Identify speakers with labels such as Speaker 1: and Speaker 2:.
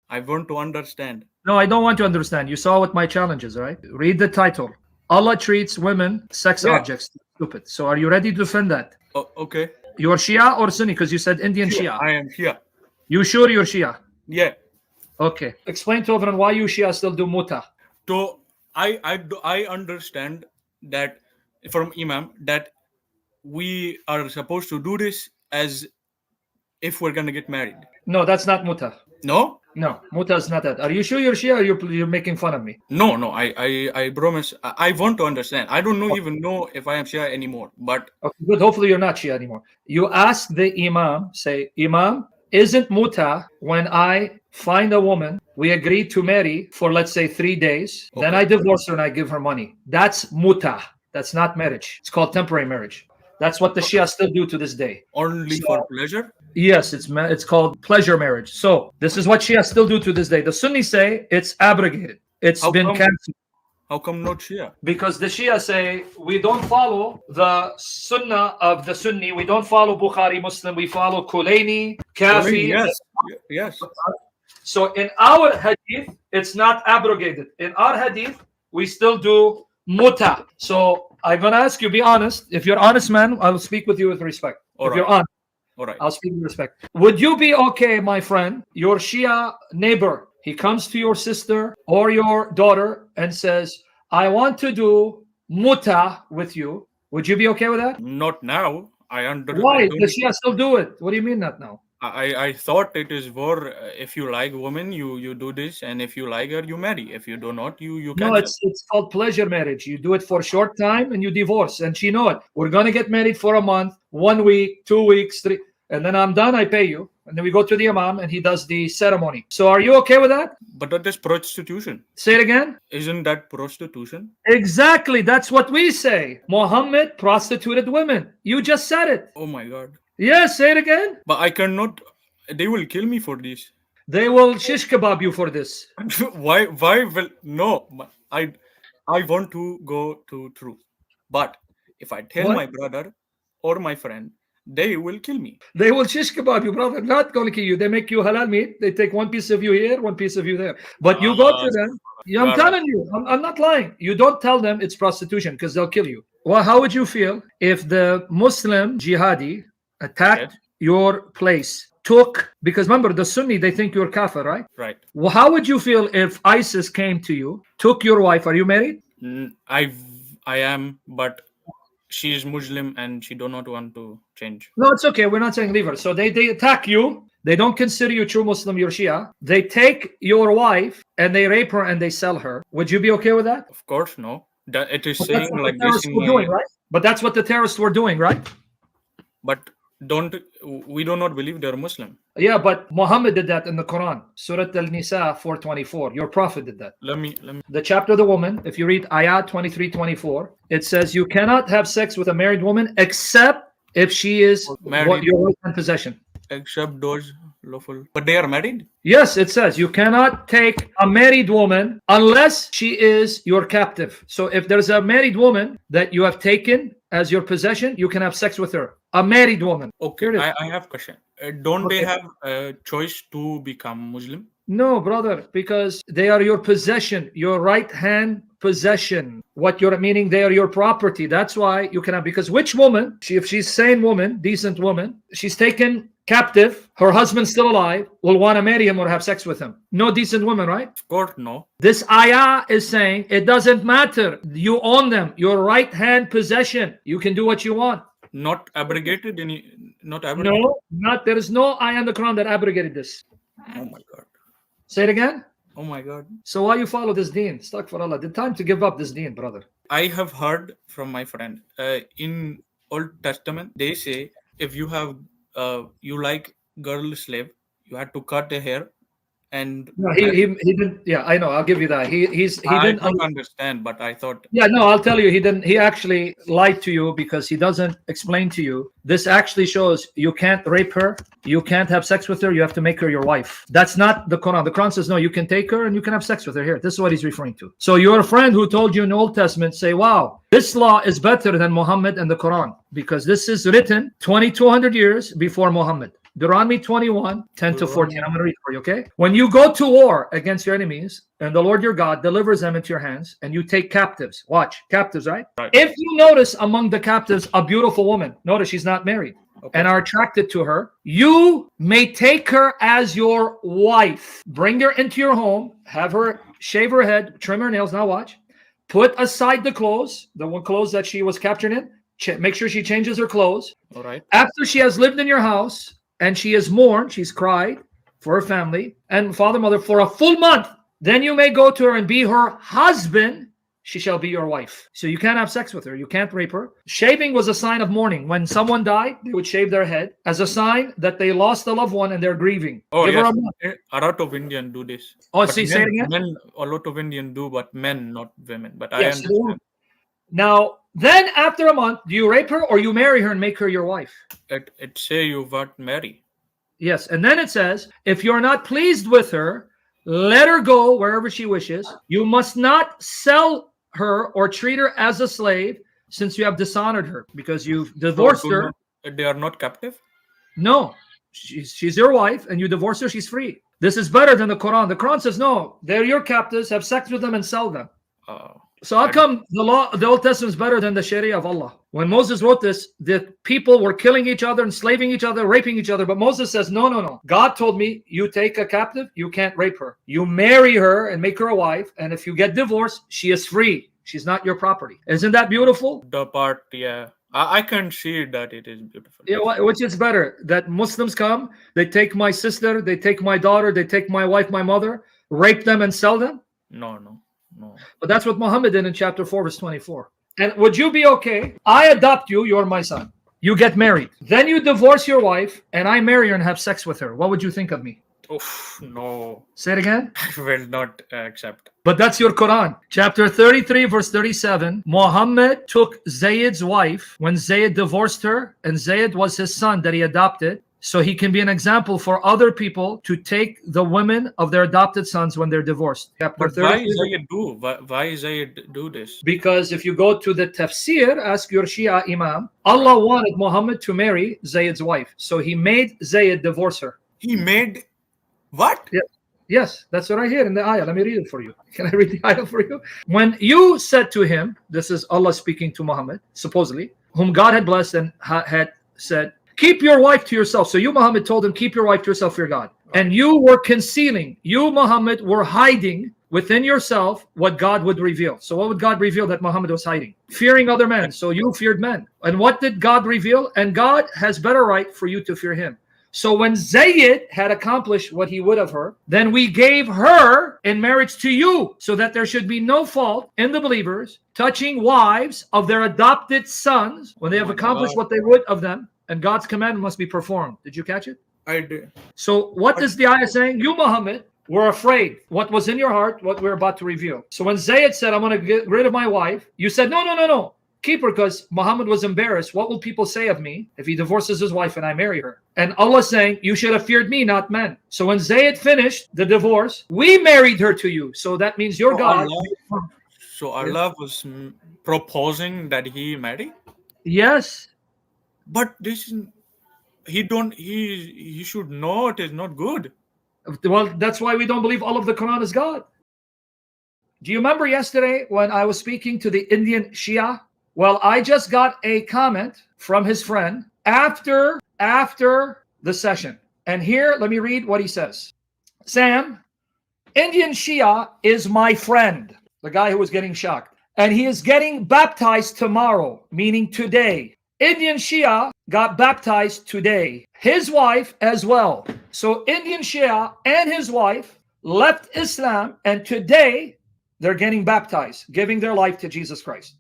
Speaker 1: I want to understand.
Speaker 2: No, I don't want to understand. You saw what my challenge is, right? Read the title. Allah treats women sex
Speaker 1: Yeah.
Speaker 2: objects. Stupid. So are you ready to defend that?
Speaker 1: Oh, okay.
Speaker 2: You're Shia or Sunni? Because you said Indian Shia.
Speaker 1: I am here.
Speaker 2: You sure you're Shia?
Speaker 1: Yeah.
Speaker 2: Okay. Explain to everyone why you Shia still do muta.
Speaker 1: So I understand that from Imam that we are supposed to do this as if we're gonna get married.
Speaker 2: No, that's not muta.
Speaker 1: No?
Speaker 2: No, muta is not that. Are you sure you're Shia or you're making fun of me?
Speaker 1: No. I promise. I want to understand. I don't even know if I am Shia anymore. But
Speaker 2: Okay, good. Hopefully you're not Shia anymore. You ask the Imam, say, Imam, isn't muta when I find a woman, we agree to marry for, let's say, 3 days, then I divorce her and I give her money. That's muta. That's not marriage. It's called temporary marriage. That's what the Shia still do to this day.
Speaker 1: only for pleasure?
Speaker 2: Yes, it's called pleasure marriage. So this is what Shia still do to this day. The Sunnis say it's abrogated. It's
Speaker 1: How
Speaker 2: been
Speaker 1: come?
Speaker 2: canceled.
Speaker 1: How come not Shia?
Speaker 2: Because the Shia say we don't follow the Sunnah of the Sunni. We don't follow Bukhari Muslim. We follow Kulaini, Kafi.
Speaker 1: Yes.
Speaker 2: So in our hadith, it's not abrogated. In our hadith, we still do muta. So I'm gonna ask you, be honest. If you're honest, man, I will speak with you with respect.
Speaker 1: All
Speaker 2: if you're
Speaker 1: right.
Speaker 2: honest,
Speaker 1: All right.
Speaker 2: I'll speak with respect. Would you be okay, my friend? Your Shia neighbor, he comes to your sister or your daughter and says, I want to do muta with you. Would you be okay with that?
Speaker 1: Not now. I understand.
Speaker 2: Why? The Shia still do it. What do you mean not now?
Speaker 1: I thought it is for if you like woman, you do this, and if you like her, you marry. If you do not, you
Speaker 2: No,
Speaker 1: cancel.
Speaker 2: it's called pleasure marriage. You do it for a short time and you divorce. And she know it. We're gonna get married for a month, 1 week, 2 weeks, 3, and then I'm done. I pay you, and then we go to the imam and he does the ceremony. So are you okay with that?
Speaker 1: But that is prostitution.
Speaker 2: Say it again.
Speaker 1: Isn't that prostitution?
Speaker 2: Exactly. That's what we say. Muhammad prostituted women. You just said it.
Speaker 1: Oh my God.
Speaker 2: Yes, say it again.
Speaker 1: But I cannot. They will kill me for this.
Speaker 2: They will shish kebab you for this.
Speaker 1: Why will no? I want to go to truth. But if I tell
Speaker 2: What?
Speaker 1: my brother or my friend, they will kill me.
Speaker 2: They will shish kebab you, brother. Not going to kill you. They make you halal meat. They take one piece of you here, one piece of you there. But you go to them. Yeah, I'm telling you. I'm not lying. You don't tell them it's prostitution because they'll kill you. Well, how would you feel if the Muslim jihadi attacked your place, because remember, the Sunni, they think you're kafir, right?
Speaker 1: Right.
Speaker 2: Well, how would you feel if ISIS came to you, took your wife? Are you married?
Speaker 1: I am, but she is Muslim and she do not want to change.
Speaker 2: No, it's okay. We're not saying leave her. So they attack you. They don't consider you true Muslim, you're Shia. They take your wife and they rape her and they sell her. Would you be okay with that?
Speaker 1: Of course, no. That it is
Speaker 2: But
Speaker 1: saying
Speaker 2: that's what
Speaker 1: like
Speaker 2: the
Speaker 1: this.
Speaker 2: terrorists were doing, right? But that's what the terrorists were doing, right?
Speaker 1: But we do not believe they're Muslim.
Speaker 2: Yeah, but Muhammad did that in the Quran. Surah Al-Nisa 4:24. Your prophet did that.
Speaker 1: Let me.
Speaker 2: The chapter of the woman, if you read ayat 23-24, it says you cannot have sex with a married woman except if she is
Speaker 1: Married.
Speaker 2: your wife in possession.
Speaker 1: Except those lawful. But they are married?
Speaker 2: Yes, it says you cannot take a married woman unless she is your captive. So if there's a married woman that you have taken as your possession, you can have sex with her. A married woman.
Speaker 1: Okay, I have a question. Don't they have a choice to become Muslim?
Speaker 2: No, brother, because they are your possession, your right hand possession. What you're meaning, they are your property. That's why you cannot, because which woman, if she's sane woman, decent woman, she's taken captive, her husband's still alive, will want to marry him or have sex with him. No decent woman, right?
Speaker 1: Of course, no.
Speaker 2: This ayah is saying it doesn't matter. You own them, your right hand possession. You can do what you want.
Speaker 1: Not abrogated? Not abrogated?
Speaker 2: No, there is no ayah in the Quran that abrogated this.
Speaker 1: Oh my God.
Speaker 2: Say it again.
Speaker 1: Oh my God.
Speaker 2: So why you follow this deen? Astaghfirullah. The time to give up this deen, brother.
Speaker 1: I have heard from my friend in Old Testament, they say if you have you like girl slave, you had to cut the hair. And
Speaker 2: no, he didn't. Yeah, I know. I'll give you that. He didn't
Speaker 1: understand, but I thought.
Speaker 2: Yeah, no, I'll tell you. He didn't. He actually lied to you because he doesn't explain to you. This actually shows you can't rape her. You can't have sex with her. You have to make her your wife. That's not the Quran. The Quran says no. You can take her and you can have sex with her. Here, this is what he's referring to. So your friend who told you in the Old Testament say, "Wow, this law is better than Muhammad and the Quran because this is written 2,200 years before Muhammad." Deuteronomy 21, 10 to 14. I'm going to read for you, okay? When you go to war against your enemies, and the Lord your God delivers them into your hands, and you take captives. Watch, captives, right? If you notice among the captives a beautiful woman, notice she's not married, and are attracted to her, you may take her as your wife. Bring her into your home, have her shave her head, trim her nails. Now watch. Put aside the clothes, the one clothes that she was captured in. Make sure she changes her clothes.
Speaker 1: All right.
Speaker 2: After she has lived in your house and she has mourned, she's cried for her family and father, mother for a full month, then you may go to her and be her husband. She shall be your wife. So you can't have sex with her. You can't rape her. Shaving was a sign of mourning. When someone died, they would shave their head as a sign that they lost a loved one and they're grieving.
Speaker 1: Oh,
Speaker 2: Give her
Speaker 1: yes.
Speaker 2: a month.
Speaker 1: A lot of Indians do this.
Speaker 2: Oh,
Speaker 1: But
Speaker 2: see, say it again.
Speaker 1: Men, a lot of Indians do, but men, not women. But I
Speaker 2: Yes.
Speaker 1: understand.
Speaker 2: Now, then after a month, do you rape her or you marry her and make her your wife?
Speaker 1: It say you what marry.
Speaker 2: Yes. And then it says, if you're not pleased with her, let her go wherever she wishes. You must not sell her or treat her as a slave, since you have dishonored her because you've divorced her.
Speaker 1: They are not captive?
Speaker 2: No, she's your wife and you divorce her, she's free. This is better than the Quran. The Quran says, no, they're your captives, have sex with them and sell them. So how come the Old Testament is better than the Sharia of Allah? When Moses wrote this, the people were killing each other, enslaving each other, raping each other. But Moses says, no, no, no. God told me, you take a captive, you can't rape her. You marry her and make her a wife. And if you get divorced, she is free. She's not your property. Isn't that beautiful?
Speaker 1: The part, yeah. I can see that it is beautiful.
Speaker 2: Yeah, which is better? That Muslims come, they take my sister, they take my daughter, they take my wife, my mother, rape them and sell them?
Speaker 1: No.
Speaker 2: But that's what Muhammad did in chapter 4, verse 24. And would you be okay? I adopt you, you're my son. You get married. Then you divorce your wife, and I marry her and have sex with her. What would you think of me?
Speaker 1: Oof, no.
Speaker 2: Say it again.
Speaker 1: I will not accept.
Speaker 2: But that's your Quran. Chapter 33, verse 37. Muhammad took Zayd's wife when Zayd divorced her, and Zayd was his son that he adopted. So he can be an example for other people to take the women of their adopted sons when they're divorced.
Speaker 1: But why Zayd do? Why Zayd do this?
Speaker 2: Because if you go to the tafsir, ask your Shia Imam, Allah wanted Muhammad to marry Zayd's wife. So he made Zayd divorce her.
Speaker 1: He made what?
Speaker 2: Yeah. Yes, that's what I hear in the ayah. Let me read it for you. Can I read the ayah for you? When you said to him, this is Allah speaking to Muhammad, supposedly, whom God had blessed and had said, keep your wife to yourself. So you, Muhammad, told him, keep your wife to yourself, your God. And you were concealing. You, Muhammad, were hiding within yourself what God would reveal. So what would God reveal that Muhammad was hiding? Fearing other men. So you feared men. And what did God reveal? And God has better right for you to fear him. So when Zayd had accomplished what he would of her, then we gave her in marriage to you, so that there should be no fault in the believers touching wives of their adopted sons when they have accomplished what they would of them. And God's commandment must be performed. Did you catch it?
Speaker 1: I did.
Speaker 2: So what is the ayah saying? You, Muhammad, were afraid what was in your heart, what we're about to reveal. So when Zayd said, I'm going to get rid of my wife, you said, no. Keep her, because Muhammad was embarrassed. What will people say of me if he divorces his wife and I marry her? And Allah saying, you should have feared me, not men. So when Zayd finished the divorce, we married her to you. So that means your God.
Speaker 1: Allah was proposing that he marry?
Speaker 2: Yes.
Speaker 1: But this is, he should know it is not good.
Speaker 2: Well, that's why we don't believe all of the Quran is God. Do you remember yesterday when I was speaking to the Indian Shia? Well, I just got a comment from his friend after the session. And here, let me read what he says. Sam, Indian Shia is my friend, the guy who was getting shocked. And he is getting baptized tomorrow, meaning today. Indian Shia got baptized today. His wife as well. So Indian Shia and his wife left Islam, and today they're getting baptized, giving their life to Jesus Christ.